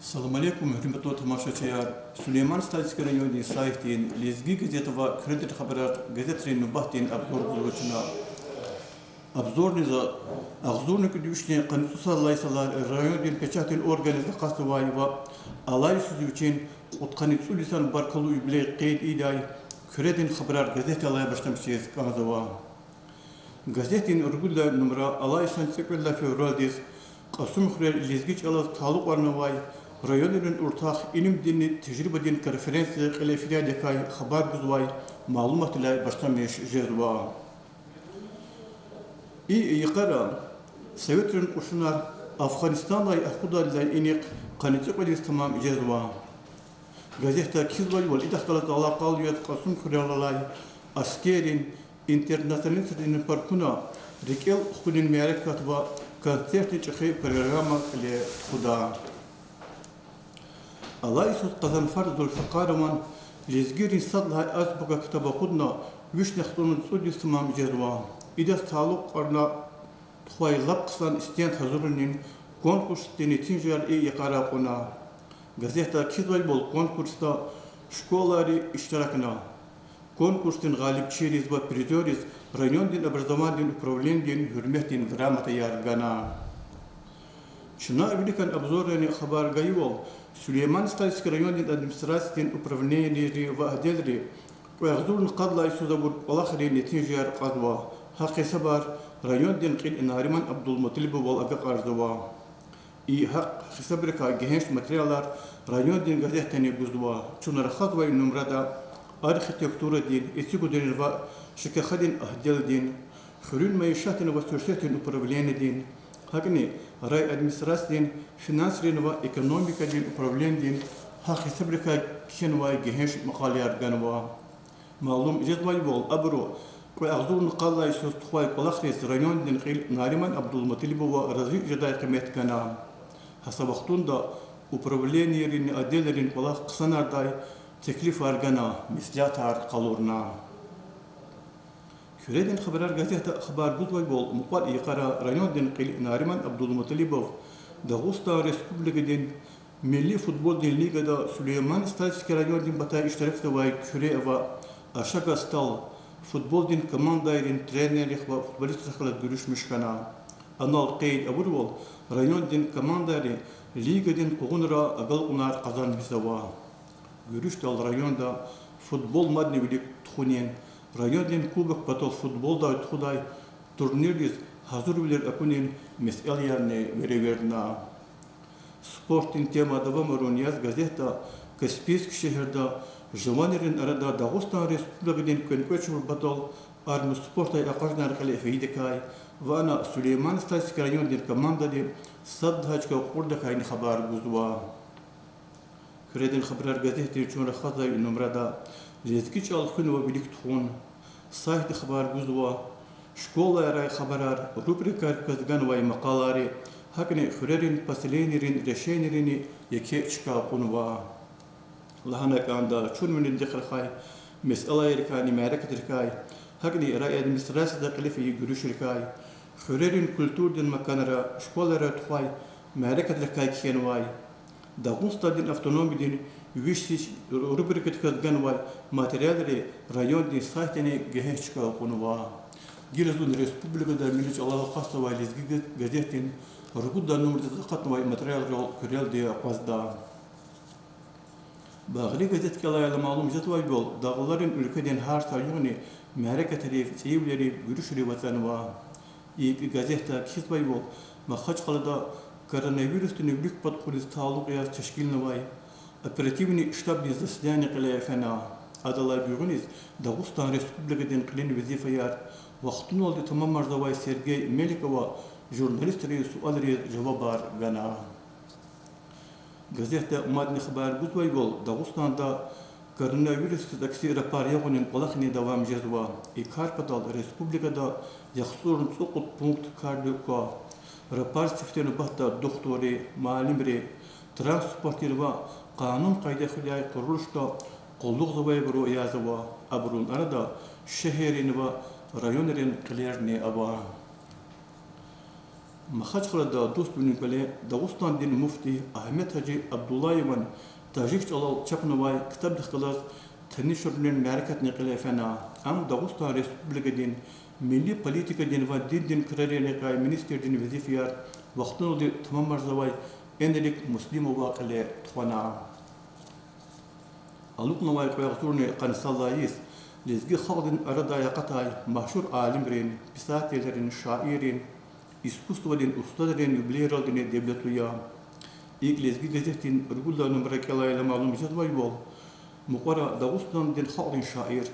Assalamu alaikum, hürmetli tamaşaçılar. Süleyman Statistik Rayonu sayftin Lezgi gazete ve kredi haberler gazetenin nubahtin abzor buluşuna. Abzor niza abzor küdüşne kanıtsal laysalar rayonun peçatin organize kasvayı ve alay sözü için utkanıtsal lisan barkalı üble qeyd iday kredi haberler gazete alay başlamışız kanzava. Gazetenin örgütler numara alay santikler fevraldis Qasım Xurel Lezgiç alas taluk varnavay rayonun ortak ilim dini tecrübe din konferansı qilafiyya dekay haber güzvay malumatla başlamış jezva. Yıkara Sovyetlerin koşunlar Afganistan'da akudallar inik kanıtı qolis tamam jezva. Gazete kizvay wal idahtalat alaqaliyat Qasım Xurel askerin internasyonel sırrının parkuna Rikel Xulin Meyarek katba konserti çıkı programa ile kuda. Allah Isus kazan farzul fakaraman lezgirin sadla azbuka kitaba kudna viş nextunun sudi tamam jezva. İdas taluk arna tuhay lapsan isteyen hazırının konkurs denetincer yıkara kona. Gazete kizvay bol konkursta şkolları iştirakına. Konkursun galipçiyiz ve prizoriz rayon din образование din upravlen din hürmet din gramata yargana. Şuna öbürken abzorani haber gayol Süleyman Statistik rayon din administrasyon din upravlenleri ve adelleri ve yazılın qadla isuza bu alakhri netijer qadwa haqi sabar rayon din qil nariman Abdülmutalib ve aga qarzwa. Haq sabrika genç materyaller rayon din gazeteni buzwa. Şunlara qadwa numrada arkitektura din, etiku din ve şikayetlerin ahdel din, hürün maişatın ve sürsetin upravleni din, hakni ray administrasyon, finansrin ve ekonomika din upravleni din, hak sabrika kişen ve genç makaliyar ganwa. Malum cezvay bol abro ve ağzurun qalla isus tuhay qalakhris rayon din qil nariman Abdülmutalib ve razi jada kıymet gana. Hasa vaktunda upravleniyerin adelerin qalak qsanarday teklif argana misliyatar kalurna. Küredin haberler gazete haber güzvay bol muqal iqara rayon din qil nariman Abdülmutalibov Dağıstan Respublika'nın Milli Futbol din Ligada Süleyman Statistik rayon din batay iştirak sevay küre ve aşağı stal futbol din komandayrin trenerlik ve futbolistlerle görüşmüş kana. Anal qeyd abur rayon din komandayri ligadin qoğunra agal unar kazanmış va. Görüşte al rayonda futbol madni bilik tuhunen rayonun kubak batol futbolda tuhuday turnirdiz hazır bilir akunen mesel yerine vereverna. Sportin tema devam oronyaz gazete Kaspiysk şehirde javanerin arada Dağıstan Respublika'nın konfederasyon batol armu sporta akajnar kale feydekay ve ana Süleyman Statistik rayonun komandada sadhaçka kurda kayni haber buzwa. Küredin haberler gazetesi için rakazay numarada lezgiç alkın ve birliktuğun saytı haber güzva şkollara haberler rubrikar kazgan ve makaları hakne kürerin paslenerin reşenerini yeke çıkapun lahana kanda çun minin dikhalkay mesele yerkani merak edirkay hakne ray administrasyada kalifi görüşürkay kürerin kültürdün makanara şkollara tuhay merak edirkay kiyenvay Dağıstan din avtonomi din vişsiz rubriket kazgan ve materyalleri rayon din saytene geheç çıkapun va. Giresun Respublika'da milli Allah'a kasta ve lezgi gazetin rukudan numaralı qatma ve materyal körel diye qazda. Bağlı gazet kalayla malum jatway bol dağların ülkeden har sayuni meraketleri sevleri görüşleri vatan va. İlk gazete kisbay bol mahaç qalada koronavirüsün büyük patkulis taluqya teşkilini vay operativni ştab dizisyani qilafana adalar büyüğünüz Dağıstan Respublika'dan qilin vazifayar vaqtun oldu tamam marzavay Sergey Melikova jurnalistleri sualleri cevaplar gana gazete madni haber güzvay bol Dağıstan'da koronavirüs taksi rapor yagunin qolaqni devam jezva Karpatal Respublika'da yaxsurun suqut punkt karduka Rapor sifteni bahta doktori, malimri, transporteri ve kanun kayda hülyay kuruluşta kolluk zavayı buru yazıva abrun arada şehrin ve rayonların kilerini aba. مخرج خلدا دوست بني كله داغستان دين مفتي أحمد حاجي عبد الله يمن تاجيك الله شبنواي كتاب خلاص تنشر لين معركة نقل فنا أم داغستان ريسبوبليك دين ملي بوليتيكا دين ودين دين كراري نقاي منستر دين وزيفيار وقتنا دي تمام مرزواي إنك مسلم واقع توانا ألوك نواي قياغتورني قن صلايس لزجي خالدن أردا يقطعي مشهور عالمين بساتيرين شاعرين إسكوستودين أستاذين يبليرالدين دبلتويا إيك لزجي جزتين رجولا نمرك الله إلى معلوم جدوى يوال مقارا داغستان دين خالدن شاعر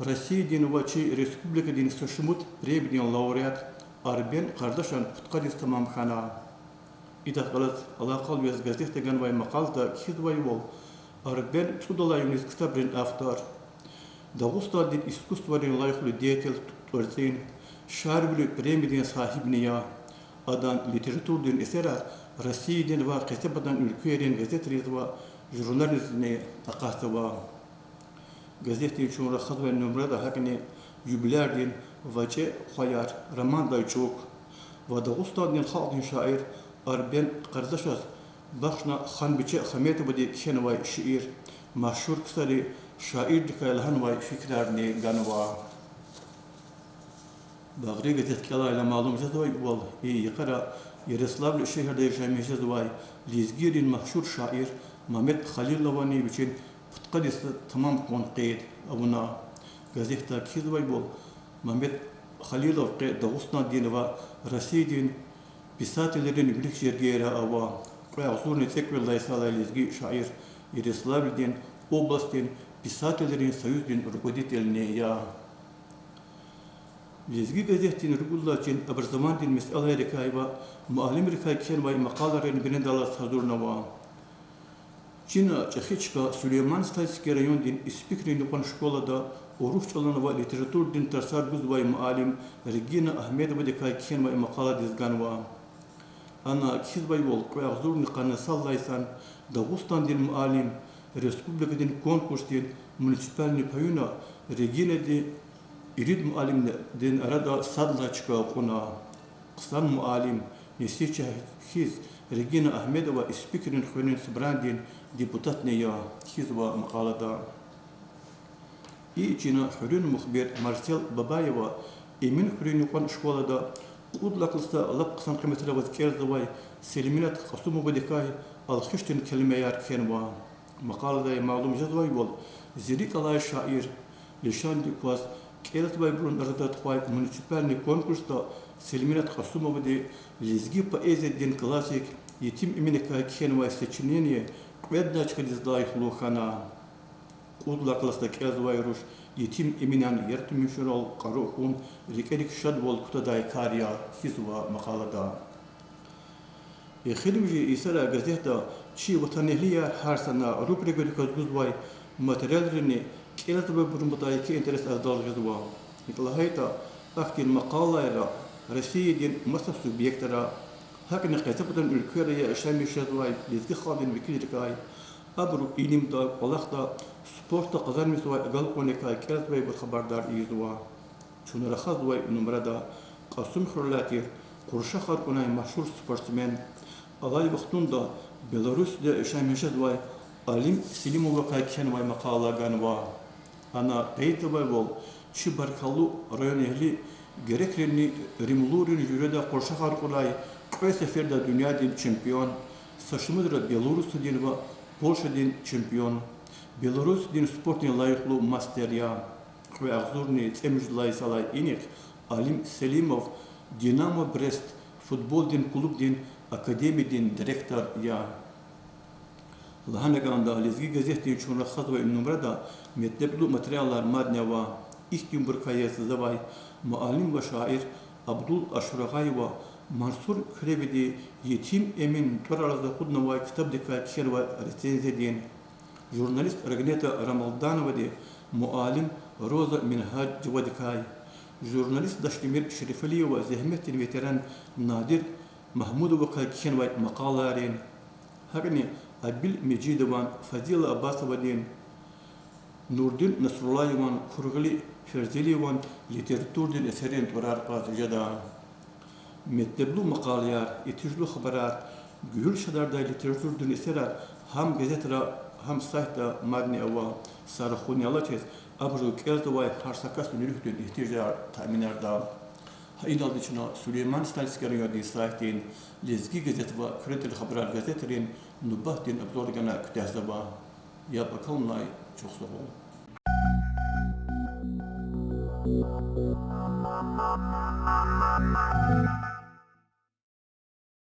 روسيا دين واتشي ريسبوبليكا دين سشموت بريب دين لوريات أربين قردشان فتقدس تمام خانا إذا غلط الله قال يز جزت جنوى مقالة كدوى يوال أربين تودلا يونس كتابين أفتار داغستان دين إسكوستودين لايخلو ديتل تورتين شاربلو بريمدين صاحبنيا أدان ليتراتور دين إسرا روسيا دين وقتبدان ülkelerin gazetleri ve jurnalistine akastava gazeteci şunra xadve numara hakni yüblerden vaçe xayar roman da çok ve Dağıstan din xalqın şair Arben qardaşas baxna xanbiçe xamet budi kenvay şiir meşhur kısari şair dikaylahan ve fikirlerini ganva Bağri gazetkiler ile malum jadvay wal yıkara Yaroslavl şehirde yaşayan jadvay Lizgirin meşhur şair Mehmet Halil Lavani için Pıtkadis tamam konqid abuna gazeta kizvay bol Mehmet Halilov Dağıstan din ve Rusya din pisательlerin birlik jergere ava Qayasurni tekvelday salay Lizgi şair Yaroslavl din oblastın pisательlerin soyuz din rukovoditeline ya Lizgi gazetin rukulla için образование din mesele rekayva muallim rekayken ve makalerin binendala sadurnava Çin'e Çehiçka Süleyman Stalski rayon din ispikrin yapan şkolada Rusçalan ve literatür din tasarruf ve muallim Regina Ahmed ve dekayken ve makale dizganva Ana kizbay bol qayazur niqana sallaysan Dağıstan din muallim Respublika din konkurs din municipalni payuna Regina di İrid muallim din arada sadla çıka kona Kısan muallim Nesiçe hiz Regina Ahmedova ispikrin xönin Sbrandin deputat neya hizva makalada. İçina xörün muhbir Marcel Babayeva emin xörün yukan şkolada udlaklısta alap kısan kıymetine vazgeçerzavay Seliminat Kasumova dekay alxıştın kelime yarken va makalada malum jadvay bol zirik alay şair Leşan dikwas Kelet Baybrun arada txay municipalni konkursta Seliminat Kasumova de Lizgi poezya din klasik yetim imineka kenva seçineniye Vednaçka dizday xuluxana udlaklısta kezvay ruş yetim iminan yertümüşürol qaruxun rikerik şadvol kutaday karya hizva makalada Xilmji isara gazeta çi vatanehliya her sana rubrika kazguzvay materyallerini Kelet Baybrun batayki interes azdal gazva Nikolahayta aktin makalayla Rusya din masa subyektara Hakne qetabdan ülkeye şami şadvay lizgi xadin vikirikay abru ilim da qalaqda sporta qazanmış ve gal konekay kelet ve bir xabardar izwa şunlara xadvay numarada Qasım Xurlatir Qurşa xarqunay meşhur sportsmen alay vaqtunda Belarusda şami şadvay Alim Selimova qayken ve maqala ganva ana qeytaba bol çi barkalu rayon ehli gereklerini rimlurin jürede Qurşa xarqunay Ve seferde dünya din çempiyon, saçımıdır Belarus din ve Polşa din çempiyon, Belarus din sport din layıklı master ya, ve ağzurni temizlay salay inik, Alim Selimov, Dinamo Brest, futbol din kulüp din, akademi din direktör ya. Lahanaganda Lizgi gazetin şunra xad ve numarada mektepli materyallar madneva, ihtim bir kayası zavay, muallim ve şair Abdul Aşuragay ve Mansur Krevidi yetim emin toralada kudnavay kitap dikkat şerva recenzediyen jurnalist Ragneta Ramaldanova de muallim Roza Minhaj Cevadikay jurnalist Daşdemir Şerifaliyev zahmetin veteran Nadir Mahmudova kaykenvay makalarin Hakni Abil Mejidovan Fazila Abbasova den Nurdin Nasrullayevan Kurguli Ferzeliyevan literatür din eserin torar qaz jada mektebli makalyar, etijlu haberar, gül şadarda literatür dün eserar, ham gazetera, ham sayta magni ava, sarıkhuni alaçez, abru kelda ve harsakas nürühtün ihtiyacar taminarda. Hayal aldıçına Süleyman Stalskeri yadi saytin, lezgi gazete ve küretel haberar gazeterin nubahtin abzorgana kütahzaba. Ya bakalım nay çok sağ olun.